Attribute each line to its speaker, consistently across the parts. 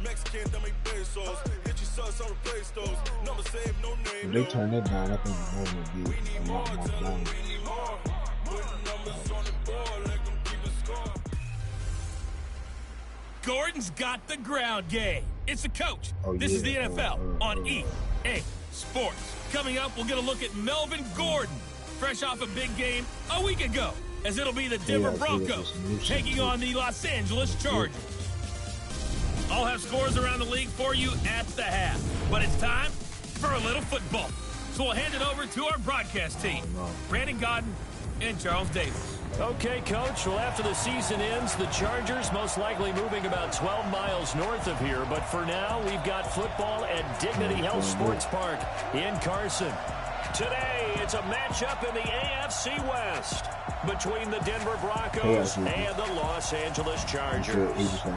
Speaker 1: If they turn that down, I think the game would be a lot more balanced.
Speaker 2: Gordon's got the ground game. It's the coach.
Speaker 1: Oh,
Speaker 2: This
Speaker 1: yeah.
Speaker 2: is the NFL on EA Sports. Coming up, we'll get a look at Melvin Gordon, fresh off a big game a week ago, as it'll be the Denver Broncos taking on the Los Angeles Chargers. I'll have scores around the league for you at the half, but it's time for a little football. So we'll hand it over to our broadcast team, Brandon Godden and Charles Davis.
Speaker 3: Okay, Coach. Well, after the season ends, the Chargers most likely moving about 12 miles north of here. But for now, we've got football at Dignity Health Sports Park in Carson. Today, it's a matchup in the AFC West between the Denver Broncos and the Los Angeles Chargers. From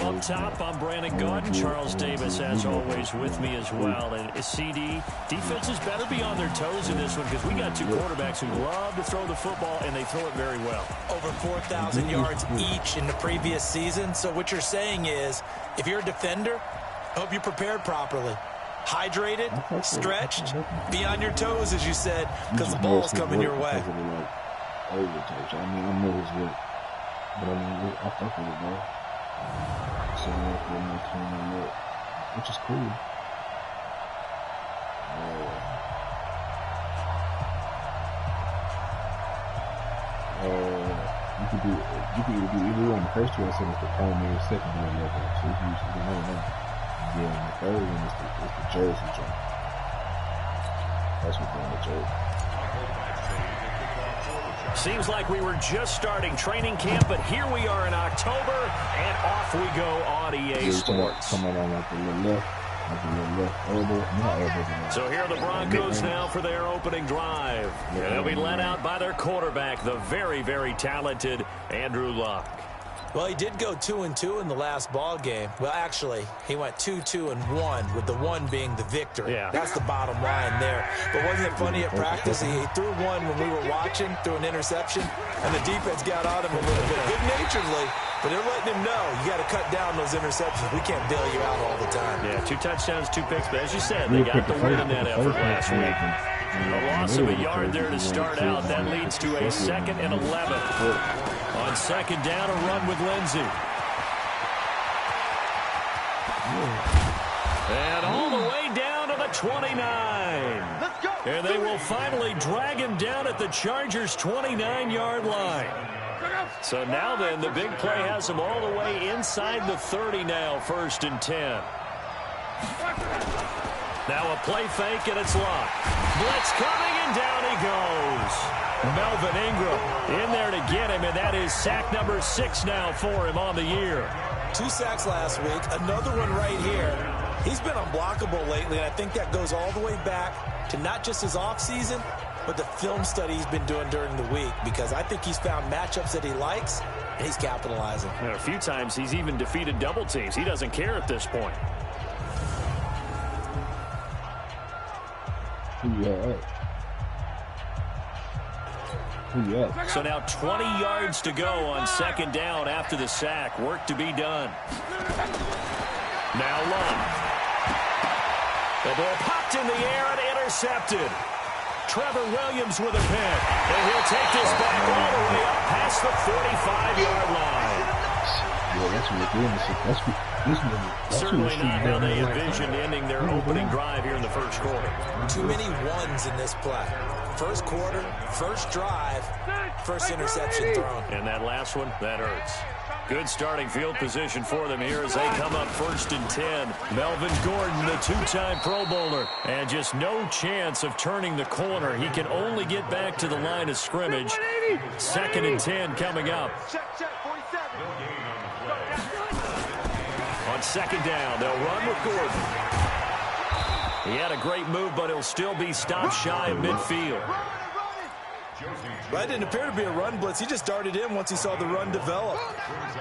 Speaker 3: up top, I'm Brandon Godden. Charles Davis, as always, with me as well. And CD, defenses better be on their toes in this one because we got two quarterbacks who love to throw the football, and they throw it very well.
Speaker 4: Over 4,000 yards each in the previous season. So what you're saying is, if you're a defender, hope you're prepared properly. Hydrated, stretched, be on your toes, as you said, because the ball's coming your way.
Speaker 1: I mean, I know his work, but I mean, I fuck with it, bro. So I'm for my team on that, which is cool. You could either do either one. The first two I said is the primary, secondary level. So you can use another one. Yeah, and the third one is the jersey joint. That's what's doing the jersey.
Speaker 3: Seems like we were just starting training camp, but here we are in October, and off we go on EA Sports.
Speaker 1: Coming on like the little left elbow.
Speaker 3: So here are the Broncos now for their opening drive. They'll be led out by their quarterback, the very, very talented Andrew Luck.
Speaker 4: Well, he did go 2-2 in the last ball game. Well, actually, he went 2-2-1, with the one being the victory.
Speaker 3: Yeah.
Speaker 4: That's the bottom line there. But wasn't it funny at practice? He threw one when we were watching, threw an interception, and the defense got on him a little bit, good-naturedly. But they're letting him know, you got to cut down those interceptions. We can't bail you out all the time.
Speaker 3: Yeah, 2 touchdowns, 2 picks. But as you said, they got the win in that effort last week. A loss of a yard there to start out. That leads to a 2nd and 11. On 2nd down, a run with Lindsey. And all the way down to the 29. And they will finally drag him down at the Chargers' 29-yard line. So now then, the big play has him all the way inside the 30 now, 1st and 10. Now a play fake, and it's locked. Blitz coming, and down he goes. Melvin Ingram in there to get him, and that is sack number 6 now for him on the year.
Speaker 4: 2 sacks last week, another one right here. He's been unblockable lately, and I think that goes all the way back to not just his offseason, but the film study he's been doing during the week, because I think he's found matchups that he likes, and he's capitalizing.
Speaker 3: And a few times he's even defeated double teams. He doesn't care at this point. So now 20 yards to go on 2nd down after the sack. Work to be done. Now Lund. The ball popped in the air and intercepted. Trevor Williams with a pick. And he'll take this back all the way up past the 45-yard line.
Speaker 1: Yeah, that's what they're doing.
Speaker 3: Certainly not how they envisioned ending their opening drive here in the first quarter.
Speaker 4: Too many ones in this play. First quarter, first drive, first interception thrown.
Speaker 3: And that last one, that hurts. Good starting field position for them here as they come up 1st and 10. Melvin Gordon, the 2-time Pro Bowler, and just no chance of turning the corner. He can only get back to the line of scrimmage. 2nd and 10 coming up. On 2nd down, they'll run with Gordon. He had a great move, but he'll still be stopped shy of midfield.
Speaker 4: That didn't appear to be a run blitz. He just darted in once he saw the run develop.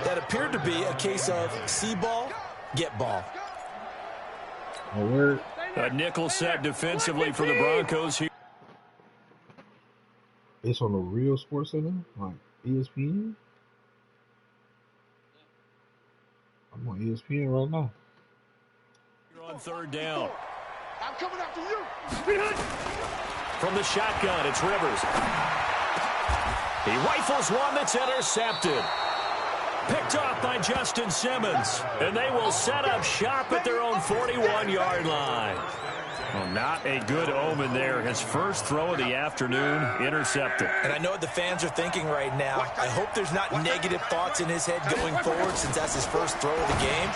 Speaker 4: That appeared to be a case of see ball, get ball.
Speaker 3: A nickel set defensively for the Broncos here.
Speaker 1: It's on the real Sports Center, like ESPN. I'm on ESPN right now.
Speaker 3: You're on third down.
Speaker 5: I'm coming after you.
Speaker 3: From the shotgun, it's Rivers. He rifles one that's intercepted. Picked off by Justin Simmons. And they will set up shop at their own 41-yard line. Well, not a good omen there. His first throw of the afternoon, intercepted.
Speaker 4: And I know what the fans are thinking right now. I hope there's not negative thoughts in his head going forward since that's his first throw of the game.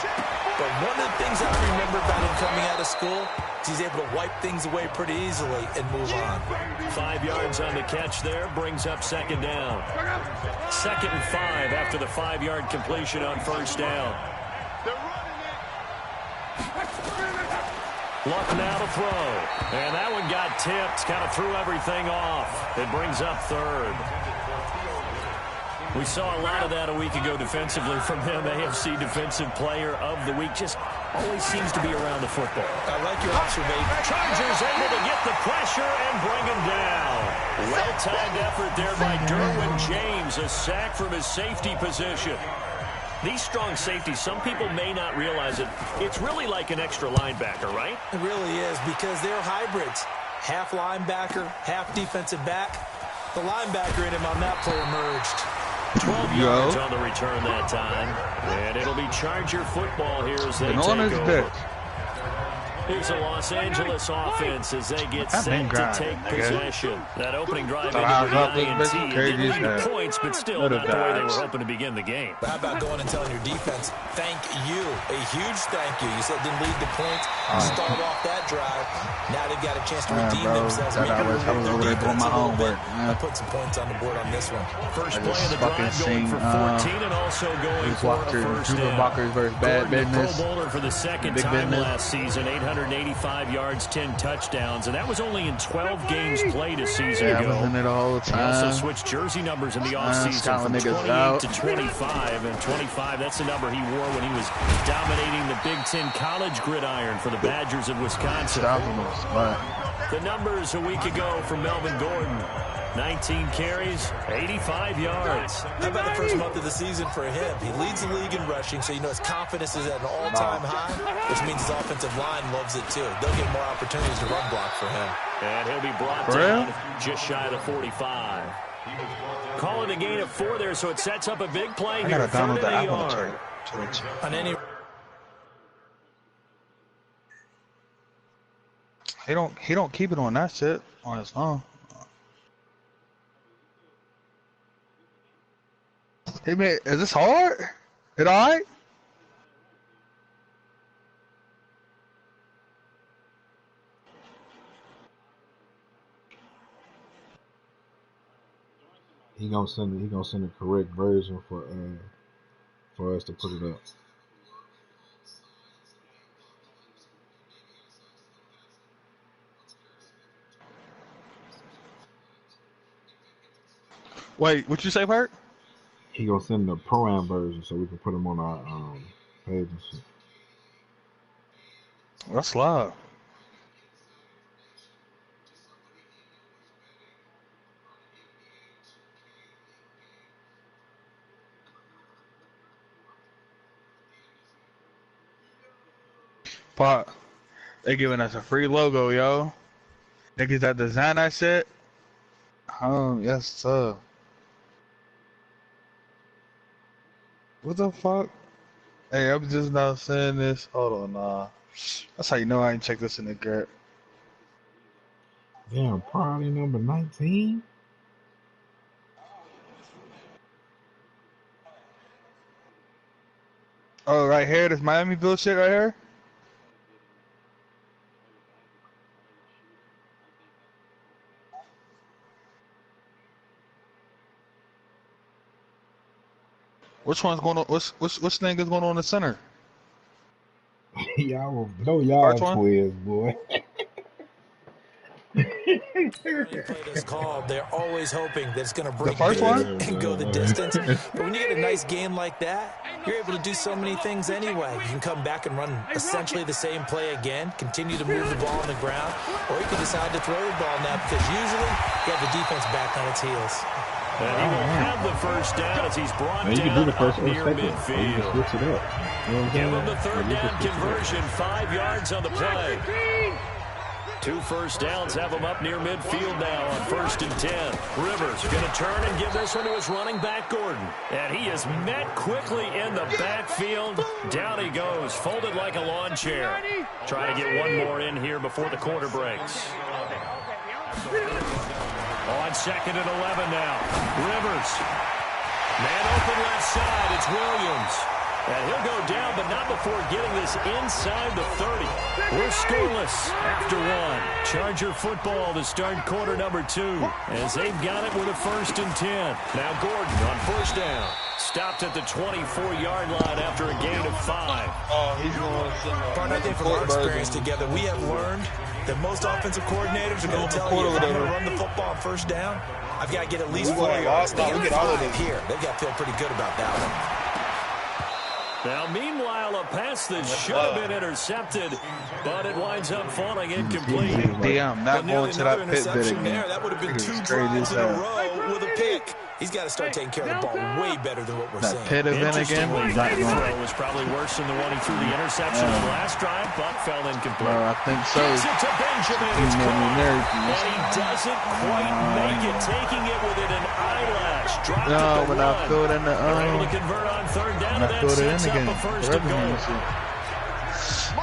Speaker 4: But one of the things I remember about him coming out of school is he's able to wipe things away pretty easily and move on.
Speaker 3: 5 yards on the catch there, brings up second down. 2nd and 5 after the 5-yard completion on first down. Luck now to throw. And that one got tipped, kind of threw everything off. It brings up third. We saw a lot of that a week ago defensively from him. AFC Defensive Player of the Week. Just always seems to be around the football.
Speaker 4: I like your observation.
Speaker 3: Chargers able to get the pressure and bring him down. Well-timed effort there by Derwin James. A sack from his safety position. These strong safeties, some people may not realize it. It's really like an extra linebacker, right?
Speaker 4: It really is because they're hybrids. Half linebacker, half defensive back. The linebacker in him on that play emerged.
Speaker 3: 12 yards on the return that time. And it'll be Charger football here as they take over. Here's the Los Angeles offense as they get set to take possession. That opening drive into the INT didn't lead to points, but still not the way they were hoping to begin the game.
Speaker 4: How about going and telling your defense, thank you, a huge thank you. You said it didn't lead to points. Start off that drive. Now they've got a chance to redeem themselves.
Speaker 6: I was over there doing my homework.
Speaker 4: I put some points on the board on this one.
Speaker 3: First play of the drive going for 14 and also going for a first down.
Speaker 6: Walker's versus Bad Business.
Speaker 3: Pro Bowler for the second time last season, 885 yards, 10 touchdowns, and that was only in 12 games played a season ago.
Speaker 6: I was in it all the time.
Speaker 3: He also switched jersey numbers in the offseason from 28 to 25, and 25, that's the number he wore when he was dominating the Big Ten college gridiron for the Badgers of Wisconsin. The numbers a week ago from Melvin Gordon. 19 carries, 85 yards.
Speaker 4: How about the first month of the season for him? He leads the league in rushing, so you know his confidence is at an all-time high, which means his offensive line loves it too. They'll get more opportunities to run block for him.
Speaker 3: And he'll be brought down just shy of the 45. Calling a gain of 4 there, so it sets up a big play here. Third and a yard.
Speaker 4: On any...
Speaker 6: He don't keep it on that shit on his phone. Hey man, is this hard? It alright?
Speaker 1: He gonna send the correct version for us to put it up.
Speaker 6: Wait, what you say, Bert?
Speaker 1: He gonna send the pro-am version so we can put them on our page and shit.
Speaker 6: That's live. But they giving us a free logo, yo. Niggas that design that shit. Yes, sir. What the fuck? Hey, I'm just now saying this. Hold on, nah. That's how you know I ain't checked this in the gut.
Speaker 1: Damn, priority number 19?
Speaker 6: Oh, right here, this Miamiville shit right here? Which one's going on? Which thing is going on in the center?
Speaker 1: Y'all will blow y'all quiz, boy.
Speaker 4: Play that's called, they're always hoping that it's going to break
Speaker 6: first
Speaker 4: big
Speaker 6: one?
Speaker 4: and go the distance. But when you get a nice game like that, you're able to do so many things anyway. You can come back and run essentially the same play again, continue to move the ball on the ground, or you can decide to throw the ball now because usually you have the defense back on its heels.
Speaker 3: And he will have the first down as he's brought
Speaker 1: Man, you can
Speaker 3: down
Speaker 1: do the first
Speaker 3: up near
Speaker 1: or second. Or you can
Speaker 3: midfield.
Speaker 1: switch it up. You know what I'm
Speaker 3: Give
Speaker 1: saying?
Speaker 3: him the third
Speaker 1: Or you
Speaker 3: down
Speaker 1: can switch it up.
Speaker 3: conversion, 5 yards on the play. 2 first downs have him up near midfield now on 1st and 10. Rivers going to turn and give this one to his running back, Gordon. And he is met quickly in the backfield. Down he goes, folded like a lawn chair. Trying to get one more in here before the quarter breaks. On 2nd and 11 now. Rivers. Man open left side. It's Williams. And he'll go down, but not before getting this inside the 30. We're scoreless after 1. Charger football to start quarter number 2 as they've got it with a 1st and 10. Now Gordon on 1st down. Stopped at the 24-yard line after a gain of 5.
Speaker 6: Oh, he's going to
Speaker 4: Part, I think from our experience together, we have learned that most offensive coordinators are going to tell you, if I'm going to run the football on 1st down, I've got to get at least 4 yards. They get 5 here. They've got to feel pretty good about that one.
Speaker 3: Now, meanwhile, a pass that should have been intercepted, but it winds up falling incomplete.
Speaker 6: Damn, not going to that pit bit
Speaker 4: Interception
Speaker 6: again.
Speaker 4: there. That would have been 2 drives in a row with a pick. He's got to start taking care of the ball way better than what we're
Speaker 6: That
Speaker 4: seeing.
Speaker 6: pit event again?
Speaker 3: Interestingly, that throw was probably worse than the one he threw the interception on last drive, but fell incomplete.
Speaker 6: I think so.
Speaker 3: Gets it to Benjamin. It's caught. And he
Speaker 6: No,
Speaker 3: doesn't quite make it, taking it within an eyelash. Dropped at the
Speaker 6: when I
Speaker 3: one.
Speaker 6: threw it in the
Speaker 3: They're able to convert on 3rd down, and
Speaker 6: I
Speaker 3: that
Speaker 6: threw it in
Speaker 3: sets
Speaker 6: again.
Speaker 3: up a 1st and goal.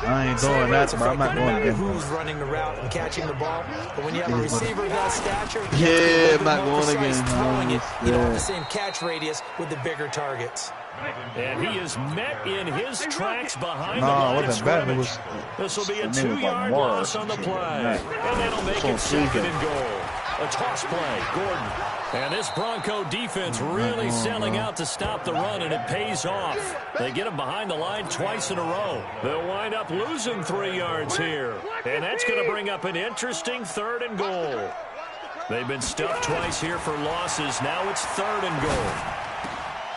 Speaker 6: I ain't doing that, but I'm not
Speaker 4: No
Speaker 6: going
Speaker 4: matter
Speaker 6: again.
Speaker 4: who's running the route and catching the ball, but when you have a receiver of that stature,
Speaker 6: Yeah, I'm
Speaker 4: I'm
Speaker 6: not going again.
Speaker 4: Throwing it, you don't have
Speaker 6: Yeah.
Speaker 4: the same catch radius with the bigger targets.
Speaker 3: And he is met in his tracks behind
Speaker 6: No,
Speaker 3: the
Speaker 6: it
Speaker 3: line of
Speaker 6: wasn't bad. It
Speaker 3: scrimmage.
Speaker 6: was.
Speaker 3: This will be a
Speaker 6: his name was like
Speaker 3: 2-yard
Speaker 6: Morris
Speaker 3: loss on the
Speaker 6: or something.
Speaker 3: play.
Speaker 6: Right.
Speaker 3: And that'll make
Speaker 6: It's
Speaker 3: it
Speaker 6: on
Speaker 3: 2nd
Speaker 6: Tuesday.
Speaker 3: and goal. A toss play, Gordon. And this Bronco defense really selling out to stop the run, and it pays off. They get him behind the line twice in a row. They'll wind up losing 3 yards here. And that's going to bring up an interesting 3rd and goal. They've been stuffed twice here for losses. Now it's 3rd and goal.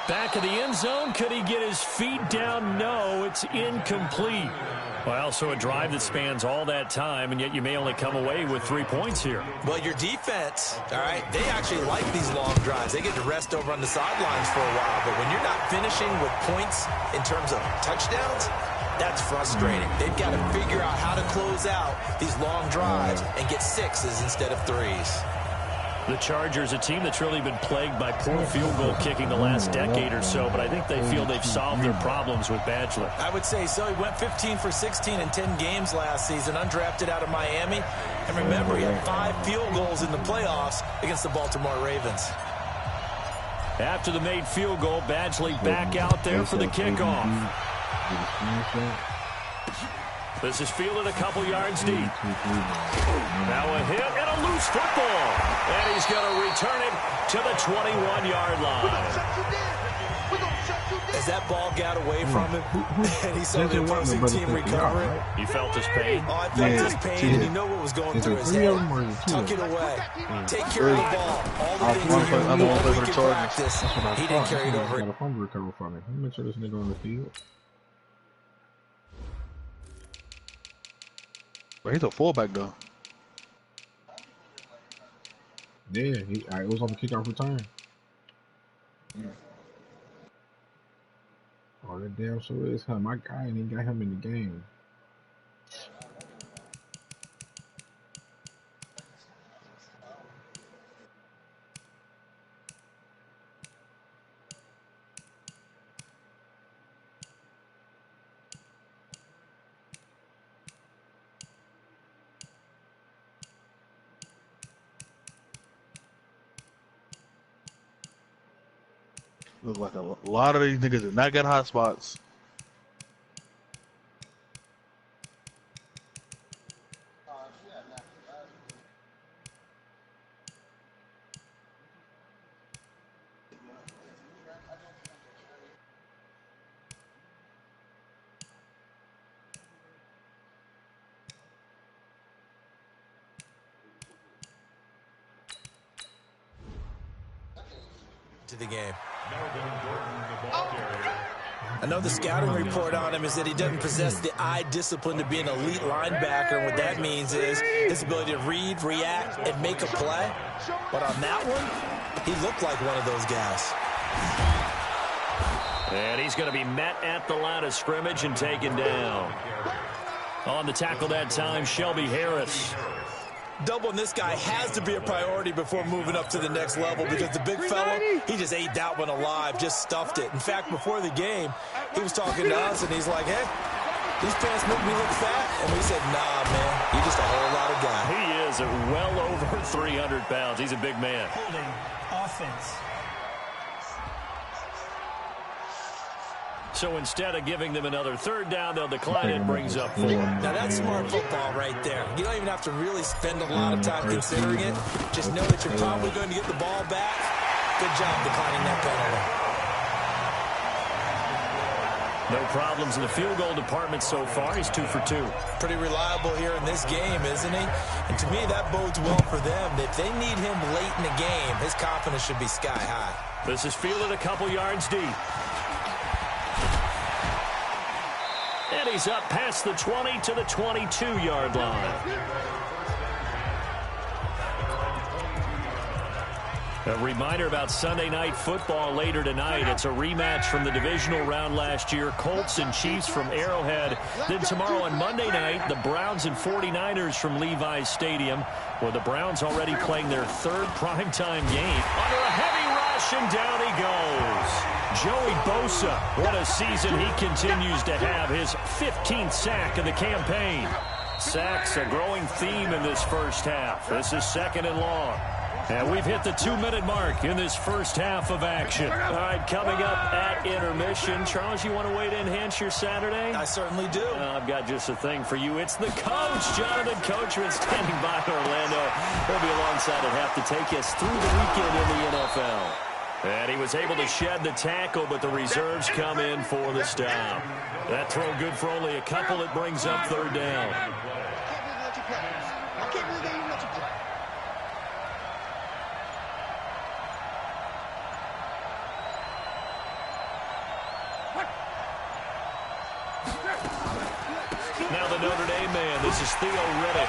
Speaker 3: Back of the end zone. Could he get his feet down? No, it's incomplete. Well, so a drive that spans all that time, and yet you may only come away with 3 points here.
Speaker 4: Well, your defense, all right, they actually like these long drives. They get to rest over on the sidelines for a while. But when you're not finishing with points in terms of touchdowns, that's frustrating. They've got to figure out how to close out these long drives and get 6s instead of 3s.
Speaker 3: The Chargers, a team that's really been plagued by poor field goal kicking the last decade or so, but I think they feel they've solved their problems with Badgler.
Speaker 4: I would say so. He went 15 for 16 in 10 games last season, undrafted out of Miami. And remember, he had 5 field goals in the playoffs against the Baltimore Ravens.
Speaker 3: After the made field goal, Badgley back out there for the kickoff. This is fielded a couple yards deep. Now a hit and a loose football. And he's going to return it to the 21-yard line.
Speaker 4: As that ball got away from him, and he saw the opposing team recover it.
Speaker 3: You felt his pain?
Speaker 4: Oh, I felt his pain, and you know what was going through his head. Tuck it away. Take care of the ball. All the things that you knew all week in practice, he didn't carry it over.
Speaker 1: Got a fumble recovery from it. Let me make sure this nigga on the field.
Speaker 6: But he's a fullback, though.
Speaker 1: Yeah, it was on the kickoff return. Oh, that damn sure is him. My guy ain't got him in the game.
Speaker 6: Look like a lot of these niggas did not get hot spots.
Speaker 4: to the game. I know the scouting report on him is that he doesn't possess the eye discipline to be an elite linebacker. And what that means is his ability to read, react, and make a play. But on that one, he looked like one of those guys.
Speaker 3: And he's going to be met at the line of scrimmage and taken down. On the tackle that time, Shelby Harris.
Speaker 4: Doubling this guy has to be a priority before moving up to the next level because the big fella, he just ate that one alive, just stuffed it. In fact, before the game, he was talking to us, and he's like, hey, these pants make me look fat. And we said, nah, man, you're just a whole lot of guy.
Speaker 3: He is well over 300 pounds. He's a big man.
Speaker 7: Holding offense.
Speaker 3: So instead of giving them another third down, they'll decline it, brings up 4.
Speaker 4: Now, that's smart football right there. You don't even have to really spend a lot of time considering it. Just know that you're probably going to get the ball back. Good job declining that penalty.
Speaker 3: No problems in the field goal department so far. He's 2 for 2.
Speaker 4: Pretty reliable here in this game, isn't he? And to me, that bodes well for them. If they need him late in the game, his confidence should be sky high.
Speaker 3: This is fielded a couple yards deep. And he's up past the 20 to the 22-yard line. A reminder about Sunday Night Football later tonight. It's a rematch from the divisional round last year. Colts and Chiefs from Arrowhead. Then tomorrow on Monday night, the Browns and 49ers from Levi's Stadium, where the Browns already playing their third primetime game. Under a heavy rush, and down he goes. Joey Bosa, what a season he continues to have, his 15th sack of the campaign. Sacks a growing theme in this first half. This is 2nd and long. And we've hit the 2-minute mark in this first half of action. All right, coming up at intermission. Charles, you want to wait to enhance your Saturday?
Speaker 4: I certainly do.
Speaker 3: I've got just a thing for you. It's the coach, Jonathan Coachman, standing by in Orlando. He'll be alongside at half to take us through the weekend in the NFL. And he was able to shed the tackle, but the reserves come in for the stop. That throw good for only a couple. It brings up 3rd down. Now the Notre Dame man, this is Theo Riddick.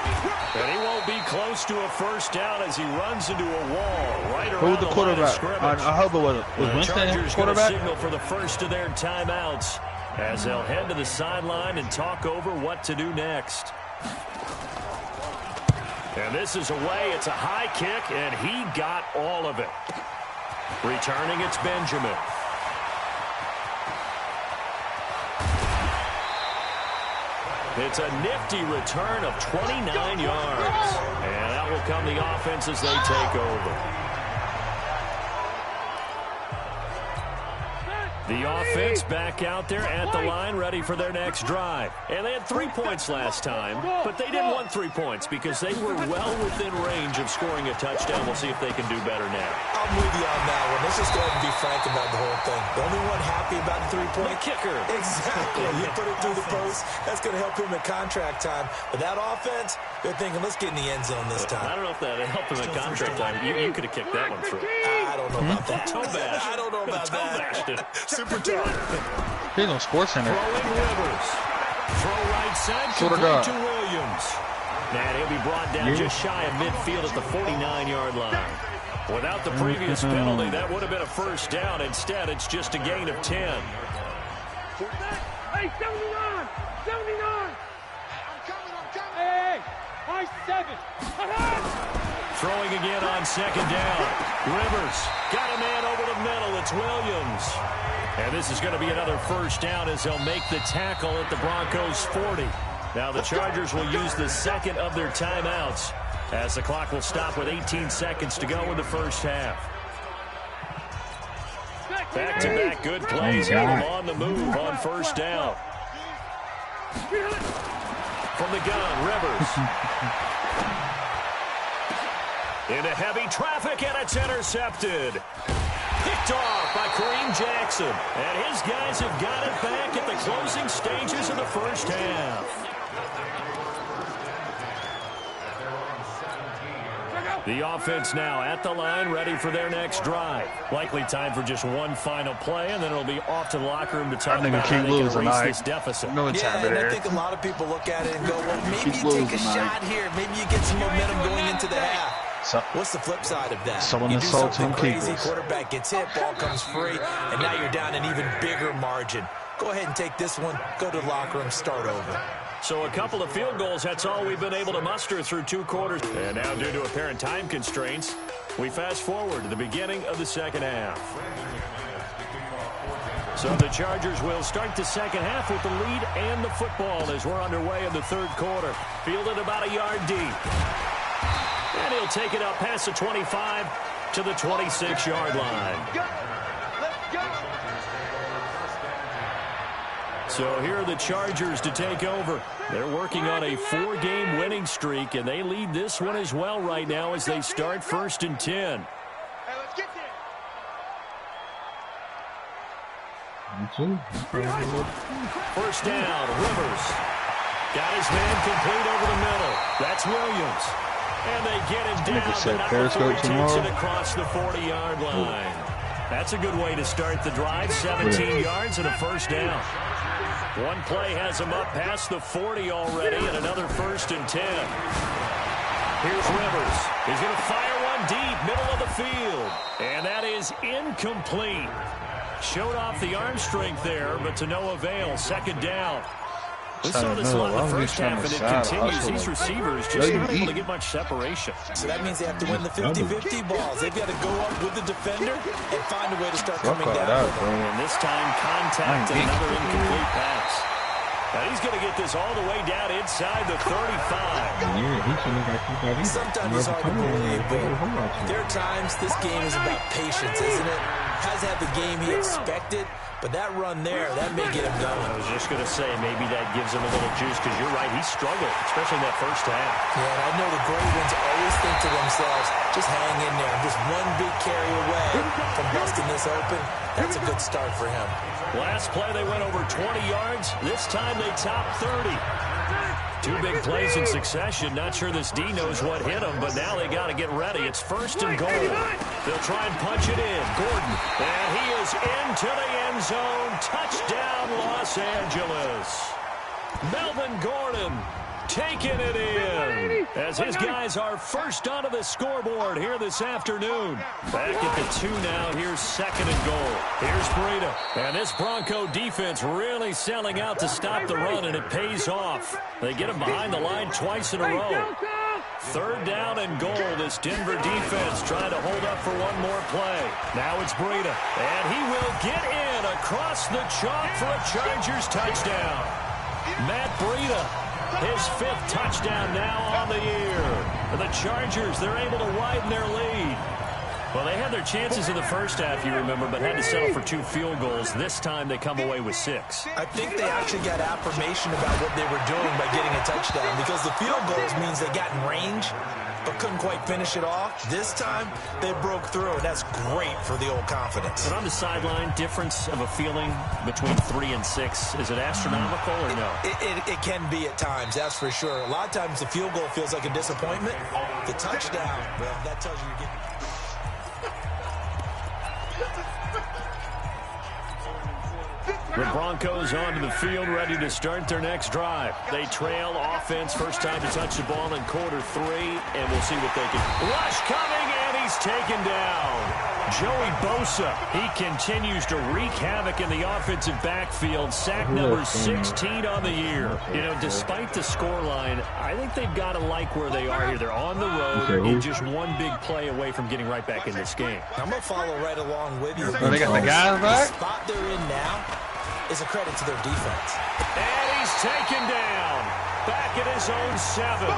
Speaker 3: And he won't be close to a first down as he runs into a wall right around
Speaker 6: Who was the quarterback?
Speaker 3: I
Speaker 6: hope it was Winston
Speaker 3: Chargers
Speaker 6: quarterback.
Speaker 3: Signal for the first of their timeouts as they'll head to the sideline and talk over what to do next. And this is away. It's a high kick, and he got all of it. Returning, it's Benjamin. It's a nifty return of 29 yards. And out will come the offense as they take over. The offense back out there at the line, ready for their next drive. And they had 3 points last time, but they didn't want 3 points because they were well within range of scoring a touchdown. We'll see if they can do better now.
Speaker 4: I'm with you on that one. Let's just go ahead and be frank about the whole thing. The only one happy about the 3-point
Speaker 3: kicker.
Speaker 4: Exactly. You put it through the post. That's going to help him at contract time. But that offense, they're thinking, let's get in the end zone this time.
Speaker 3: I don't know if that helped him at contract time. You could have kicked that one through.
Speaker 4: I don't know about that.
Speaker 3: Toe bash.
Speaker 4: I don't know about that. Super tough.
Speaker 6: He's on Sports Center.
Speaker 3: Throwing Rivers. Throw right side. Complete to Williams. And he'll be brought down just shy of midfield at the 49-yard line. Without the previous penalty, that would have been a first down. Instead, it's just a gain of 10.
Speaker 5: Hey, 79! 79! I'm coming! Hey! High 7!
Speaker 3: Throwing again on 2nd down. Rivers got a man over the middle. It's Williams. And this is going to be another first down as they'll make the tackle at the Broncos' 40. Now the Chargers will use the second of their timeouts as the clock will stop with 18 seconds to go in the first half. Back-to-back good plays here on the move on first down. From the gun, Rivers. Into heavy traffic, and it's intercepted. Picked off by Kareem Jackson. And his guys have got it back at the closing stages of the first half. The offense now at the line, ready for their next drive. Likely time for just one final play, and then it'll be off to the locker room to talk about how they can erase this deficit.
Speaker 4: Yeah, and I think a lot of people look at it and go, well, maybe you take a shot here. Maybe you get some momentum going into the half. What's the flip side of that? You do something crazy, quarterback gets hit, ball comes free, and now you're down an even bigger margin. Go ahead and take this one, go to the locker room, start over.
Speaker 3: So a couple of field goals, that's all we've been able to muster through 2 quarters. And now due to apparent time constraints, we fast forward to the beginning of the second half. So the Chargers will start the second half with the lead and the football as we're underway in the 3rd quarter. Fielded about a yard deep. And he'll take it up past the 25 to the 26-yard line. So here are the Chargers to take over. They're working on a 4-game winning streak, and they lead this one as well right now as they start 1st and 10.
Speaker 5: Hey, let's get there.
Speaker 3: First down, Rivers. Got his man complete over the middle. That's Williams. And they get him down, but not before he takes it across the 40-yard line. That's a good way to start the drive. 17 yards and a first down. One play has him up past the 40 already, and another 1st and 10. Here's Rivers. He's going to fire one deep, middle of the field. And that is incomplete. Showed off the arm strength there, but to no avail. 2nd down. We saw this a lot in the first half, and it continues. These receivers just not able to get much separation.
Speaker 4: So that means they have to win the 50-50 balls. They've got to go up with the defender and find a way to start coming down.
Speaker 3: And this time, contact and another incomplete pass. Now he's going to get this all the way down inside the 35.
Speaker 4: Sometimes it's hard to believe, but there are times this game is about patience, isn't it? Has had the game he expected, but that run there, that may get him going.
Speaker 3: I was just going to say, maybe that gives him a little juice, because you're right, he struggled, especially in that first half.
Speaker 4: Yeah, and I know the great ones always think to themselves, just hang in there. I'm just one big carry away from busting this open. That's a good start for him.
Speaker 3: Last play, they went over 20 yards. This time, they topped 30. 2 big plays in succession. Not sure this D knows what hit him, but now they got to get ready. It's 1st and goal. They'll try and punch it in. Gordon, and he is into the end zone. Touchdown, Los Angeles. Melvin Gordon taking it in as his guys are first onto the scoreboard here this afternoon. Back at the 2 now. Here's 2nd and goal. Here's Breida. And this Bronco defense really selling out to stop the run, and it pays off. They get him behind the line twice in a row. 3rd down and goal. This Denver defense trying to hold up for one more play. Now it's Breida. And he will get in across the chalk for a Chargers touchdown. Matt Breida. His 5th touchdown now on the year. The Chargers, they're able to widen their lead. Well, they had their chances in the first half, you remember, but had to settle for 2 field goals. This time they come away with 6.
Speaker 4: I think they actually got affirmation about what they were doing by getting a touchdown, because the field goals means they got in range but couldn't quite finish it off. This time, they broke through, and that's great for the old confidence.
Speaker 3: But on the sideline, difference of a feeling between 3 and 6, is it astronomical or no?
Speaker 4: It can be at times, that's for sure. A lot of times the field goal feels like a disappointment. The touchdown, well, that tells you you're getting...
Speaker 3: The Broncos onto the field, ready to start their next drive. They trail offense, first time to touch the ball in quarter 3, and we'll see what they can. Rush coming, and he's taken down. Joey Bosa, he continues to wreak havoc in the offensive backfield. Sack number 16 on the year. You know, despite the scoreline, I think they've got to like where they are here. They're on the road and just one big play away from getting right back in this game.
Speaker 4: I'm going to follow right along with you.
Speaker 6: Oh, they got the guys back?
Speaker 4: The spot they're in now is a credit to their defense.
Speaker 3: And he's taken down. Back at his own 7.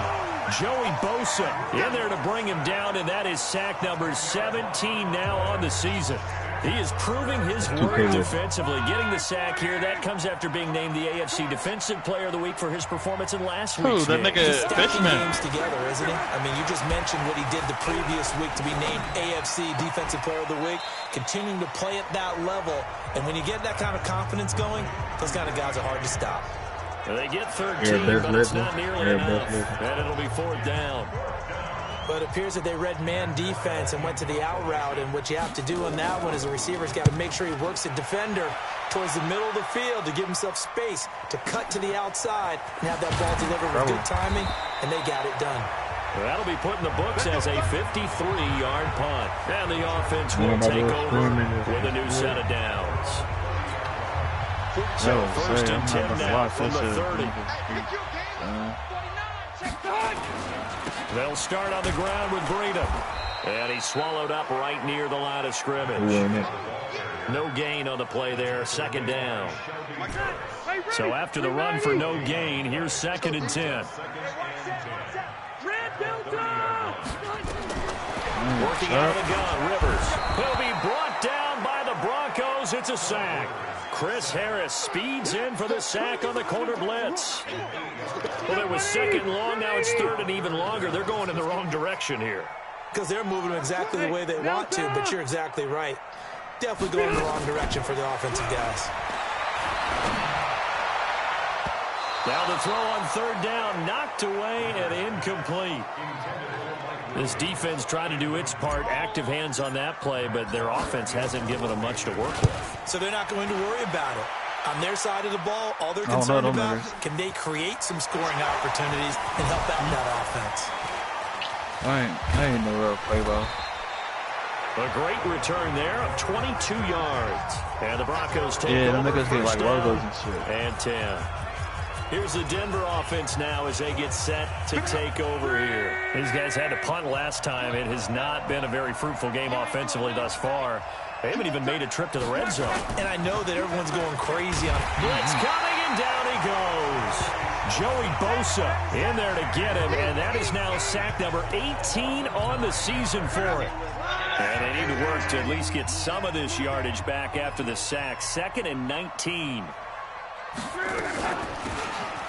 Speaker 3: Joey Bosa in there to bring him down, and that is sack number 17 now on the season. He is proving his worth defensively, getting the sack here. That comes after being named the AFC Defensive Player of the Week for his performance in last week's game.
Speaker 6: That nigga Fishman.
Speaker 4: Games together, isn't he? I mean, you just mentioned what he did the previous week to be named AFC Defensive Player of the Week, continuing to play at that level. And when you get that kind of confidence going, those kind of guys are hard to stop.
Speaker 3: They get 13, but it's not nearly enough. And it'll be 4th down.
Speaker 4: But it appears that they read man defense and went to the out route. And what you have to do on that one is the receiver's got to make sure he works the defender towards the middle of the field to give himself space to cut to the outside and have that ball delivered with good timing, and they got it done.
Speaker 3: Well, that'll be put in the books as a 53-yard punt. And the offense will take over with a new set of downs. So first and 10 now from the 30. They'll start on the ground with Breedham. And he's swallowed up right near the line of scrimmage. No gain on the play there, second down. So after the run for no gain, here's second and 10. Working out of the gun, Rivers. He'll be brought down by the Broncos. It's a sack. Chris Harris speeds in for the sack on the corner blitz. Well, it was second and long. Now it's third and even longer. They're going in the wrong direction here.
Speaker 4: Because they're moving exactly the way they want to, but you're exactly right. Definitely going in the wrong direction for the offensive guys.
Speaker 3: Now the throw on third down, knocked away and incomplete. This defense trying to do its part, active hands on that play, but their offense hasn't given them much to work with.
Speaker 4: So they're not going to worry about it. On their side of the ball, all they're concerned about, can they create some scoring opportunities and help out that offense?
Speaker 6: I ain't no real play ball.
Speaker 3: A great return there of 22 yards. And the Broncos take
Speaker 6: them
Speaker 3: over
Speaker 6: niggas get like
Speaker 3: first down
Speaker 6: logos and shit.
Speaker 3: and 10. Here's the Denver offense now as they get set to take over here. These guys had to punt last time. It has not been a very fruitful game offensively thus far. They haven't even made a trip to the red zone.
Speaker 4: And I know that everyone's going crazy on
Speaker 3: blitz coming, and down he goes. Joey Bosa in there to get him, and that is now sack number 18 on the season for him. And they need to work to at least get some of this yardage back after the sack. Second and 19.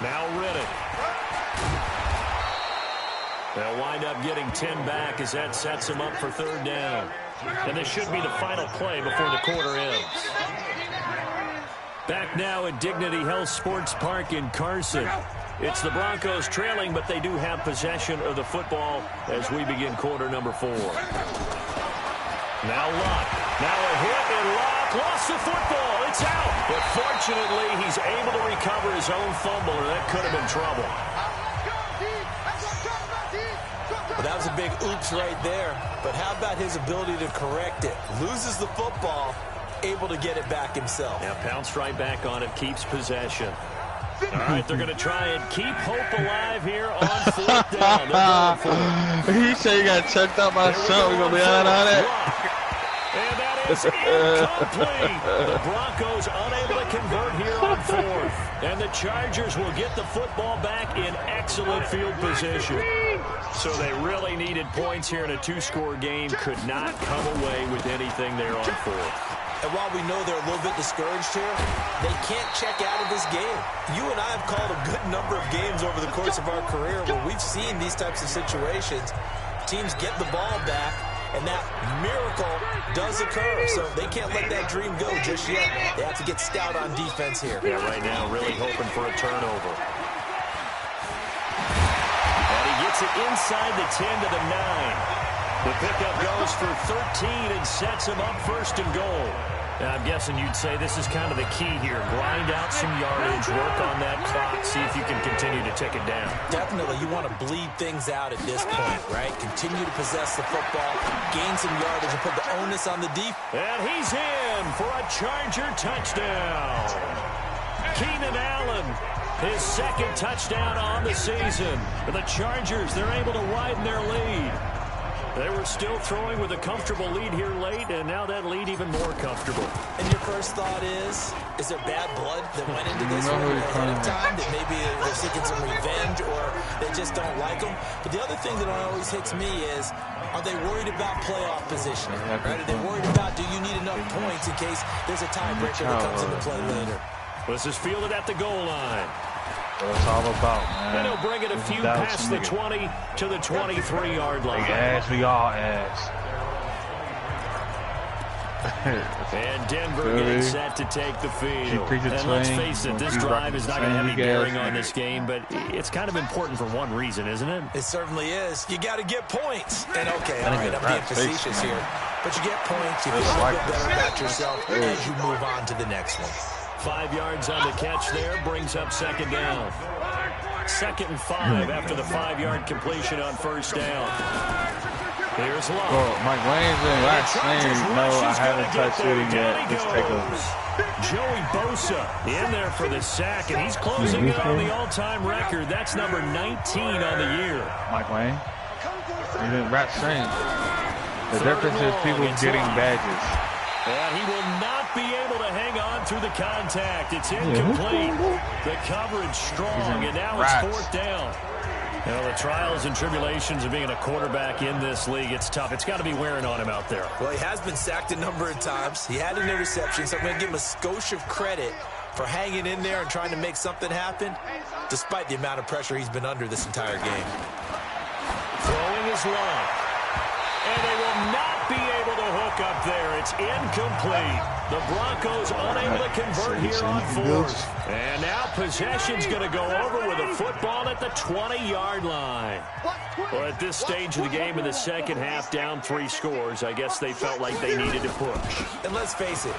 Speaker 3: Now Riddick. They'll wind up getting 10 back as that sets them up for third down. And this should be the final play before the quarter ends. Back now at Dignity Health Sports Park in Carson. It's the Broncos trailing, but they do have possession of the football as we begin quarter number 4. Now Luck. Now a hit, and Luck lost the football. It's out. But fortunately, he's able to recover his own fumble, or that could have been trouble.
Speaker 4: Well, that was a big oops right there. But how about his ability to correct it? Loses the football, able to get it back himself.
Speaker 3: Yeah, pounced right back on it, keeps possession. All right, they're going to try and keep hope alive here on fourth down. They're going for it.
Speaker 6: He said he got checked out by something. We're going to be out on it.
Speaker 3: And that is incomplete. The Broncos unable to convert here on fourth. And the Chargers will get the football back in excellent field position. So they really needed points here in a two-score game. Could not come away with anything there on fourth.
Speaker 4: And while we know they're a little bit discouraged here, they can't check out of this game. You and I have called a good number of games over the course of our career where we've seen these types of situations. Teams get the ball back, and that miracle does occur. So they can't let that dream go just yet. They have to get stout on defense here.
Speaker 3: Yeah, right now really hoping for a turnover. And he gets it inside the 10 to the 9. The pickup goes for 13 and sets him up first and goal. Now, I'm guessing you'd say this is kind of the key here. Grind out some yardage, work on that clock, see if you can continue to tick it down.
Speaker 4: Definitely. You want to bleed things out at this point, right? Continue to possess the football, gain some yardage, and put the onus on the defense.
Speaker 3: And he's in for a Charger touchdown. Keenan Allen, his second touchdown on the season. The Chargers, they're able to widen their lead. They were still throwing with a comfortable lead here late, and now that lead even more comfortable.
Speaker 4: And your first thought is there bad blood that went into this one ahead of time, that maybe they're seeking some revenge or they just don't like them? But the other thing that always hits me is, are they worried about playoff positioning? Right? Are they worried about, do you need enough points in case there's a tiebreaker that comes into play later?
Speaker 3: This is fielded at the goal line.
Speaker 6: That's what it's all about, man.
Speaker 3: And he'll bring it a few past the 20 to the 23-yard line.
Speaker 6: We all ass.
Speaker 3: And Denver getting set to take the field. And let's face it, this drive is not going to have any bearing on this game, but it's kind of important for one reason, isn't it?
Speaker 4: It certainly is. You got to get points. And okay, all right, I'm being facetious here. But you get points, you feel a bit better about yourself as you move on to the next one.
Speaker 3: 5 yards on the catch there, brings up second down. 2nd and 5 after the 5-yard completion on first down. Here's Love.
Speaker 6: Well, Mike Wayne's in last name. No, I haven't touched it yet. Let's take over.
Speaker 3: Joey Bosa in there for the sack, and he's closing in on the all-time record. That's number 19 on the year.
Speaker 6: Mike Wayne. He's in rat strange. The difference is people getting badges.
Speaker 3: And he will not be able to hang on through the contact. It's incomplete. The coverage strong, and now it's 4th down. You know, the trials and tribulations of being a quarterback in this league, it's tough. It's got to be wearing on him out there.
Speaker 4: Well, he has been sacked a number of times. He had an interception, so I'm going to give him a skosh of credit for hanging in there and trying to make something happen, despite the amount of pressure he's been under this entire game.
Speaker 3: Throwing is long. And they will not be able to hook up there. It's incomplete. The Broncos unable to convert here on 4th. And now possession's going to go over with a football at the 20-yard line. Well, at this stage of the game in the second half, down 3 scores, I guess they felt like they needed to push.
Speaker 4: And let's face it,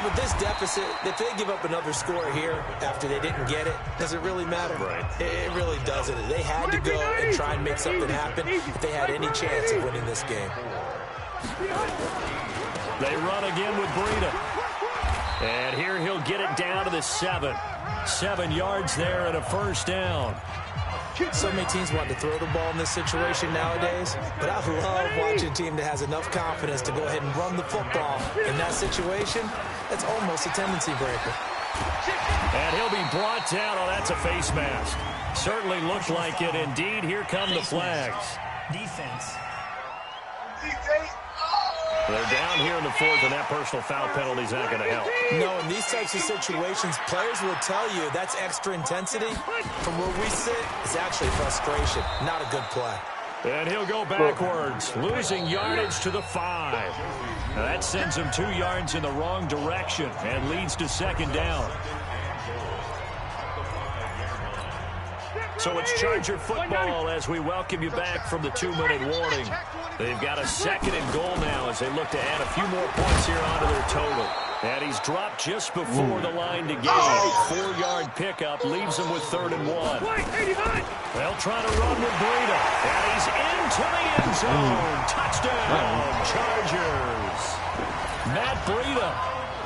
Speaker 4: with this deficit, if they give up another score here after they didn't get it, does it really matter?
Speaker 3: Right.
Speaker 4: It really doesn't. They had to go and try and make something happen if they had any chance of winning this game.
Speaker 3: They run again with Breida. And here he'll get it down to the 7. 7 yards there and a first down.
Speaker 4: So many teams want to throw the ball in this situation nowadays, but I love watching a team that has enough confidence to go ahead and run the football. In that situation, that's almost a tendency breaker.
Speaker 3: And he'll be brought down. Oh, that's a face mask. Certainly looked like it. Indeed, here come the flags.
Speaker 7: Defense.
Speaker 3: They're down here in the 4th, and that personal foul penalty is not going to help.
Speaker 4: No, in these types of situations, players will tell you that's extra intensity. From where we sit, it's actually frustration, not a good play.
Speaker 3: And he'll go backwards, losing yardage to the 5. Now that sends him 2 yards in the wrong direction and leads to second down. So it's Charger football as we welcome you back from the 2-minute warning. They've got a 2nd and goal now as they look to add a few more points here onto their total. And he's dropped just before the line to gain. 4-yard pickup leaves him with 3rd and 1. They'll try to run with Breida. And he's into the end zone. Touchdown, Chargers. Matt Breida,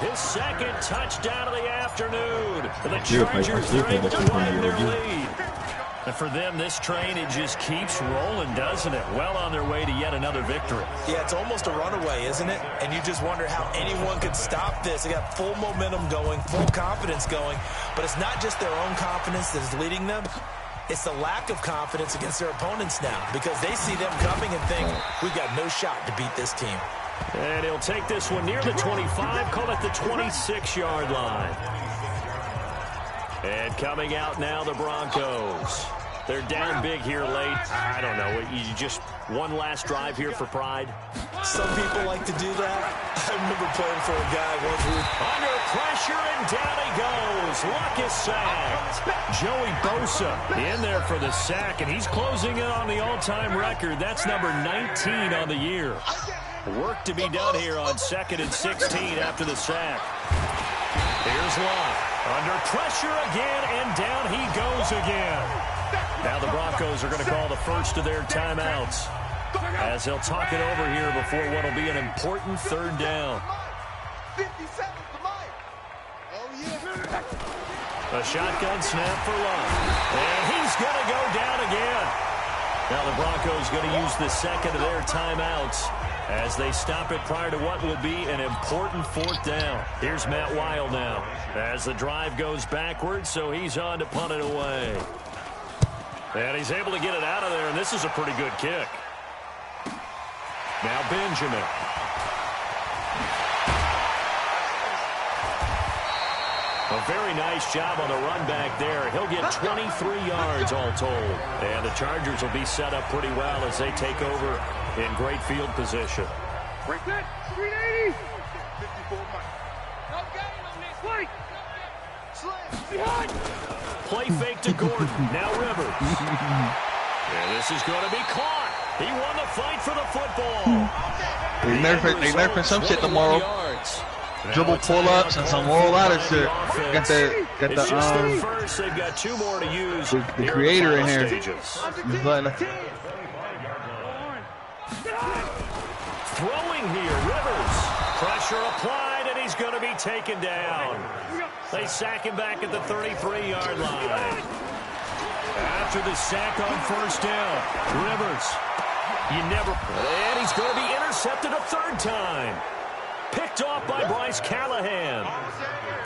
Speaker 3: his 2nd touchdown of the afternoon. The Chargers are able to widen their lead. And for them, this train, it just keeps rolling, doesn't it? Well on their way to yet another victory.
Speaker 4: Yeah, it's almost a runaway, isn't it? And you just wonder how anyone could stop this. They got full momentum going, full confidence going. But it's not just their own confidence that is leading them. It's the lack of confidence against their opponents now because they see them coming and think, we've got no shot to beat this team.
Speaker 3: And he'll take this one near the 25, call it the 26-yard line. And coming out now, the Broncos. They're down big here late. I don't know. You just one last drive here for pride.
Speaker 4: Some people like to do that. I remember playing for a guy once who...
Speaker 3: Under pressure, and down he goes. Luck is sacked. Joey Bosa in there for the sack, and he's closing in on the all-time record. That's number 19 on the year. Work to be done here on 2nd and 16 after the sack. Here's Luck. Under pressure again, and down he goes again. Now the Broncos are going to call the first of their timeouts as they'll talk it over here before what will be an important 3rd down. A shotgun snap for Luck. And he's going to go down again. Now the Broncos going to use the 2nd of their timeouts as they stop it prior to what will be an important 4th down. Here's Matt Weil now as the drive goes backwards, so he's on to punt it away. And he's able to get it out of there, and this is a pretty good kick. Now Benjamin. A very nice job on the run back there. He'll get 23 yards all told. And the Chargers will be set up pretty well as they take over in great field position. Play fake to Gordon. Now Rivers. And this is going to be caught. He won the fight for the football.
Speaker 6: They nerfing some shit tomorrow. Dribble pull-ups and some whole lot of shit. Got the
Speaker 3: first. They've got 2 more to use.
Speaker 6: The creator in here.
Speaker 3: Throwing here, Rivers. Pressure applied, and he's going to be taken down. They sack him back at the 33-yard line. After the sack on first down, Rivers. And he's going to be intercepted a 3rd time. Picked off by Bryce Callahan.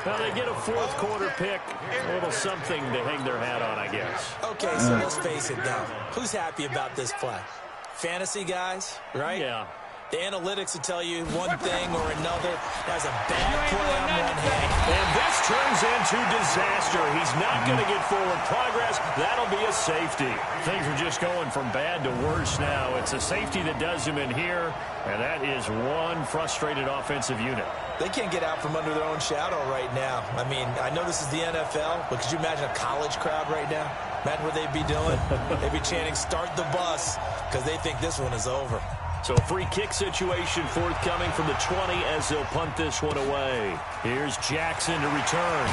Speaker 3: Now they get a 4th quarter pick. A little something to hang their hat on, I guess.
Speaker 4: Okay, so let's face it now. Who's happy about this play? Fantasy guys, right?
Speaker 3: Yeah.
Speaker 4: The analytics will tell you one thing or another. That's a bad play on one hand.
Speaker 3: And this turns into disaster. He's not going to get forward progress. That'll be a safety. Things are just going from bad to worse now. It's a safety that does him in here, and that is one frustrated offensive unit.
Speaker 4: They can't get out from under their own shadow right now. I mean, I know this is the NFL, but could you imagine a college crowd right now? Imagine what they'd be doing. They'd be chanting, "Start the bus," because they think this one is over.
Speaker 3: So a free kick situation forthcoming from the 20 as they'll punt this one away. Here's Jackson to return.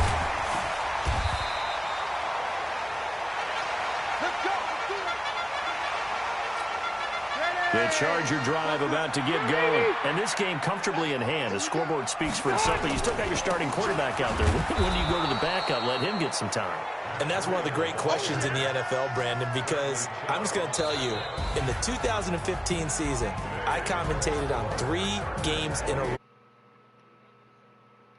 Speaker 3: The Charger drive about to get going. And this game comfortably in hand. The scoreboard speaks for itself, but you still got your starting quarterback out there. When do you go to the backup? Let him get some time.
Speaker 4: And that's one of the great questions in the NFL, Brandon, because I'm just going to tell you, in the 2015 season, I commentated on 3 games in a row.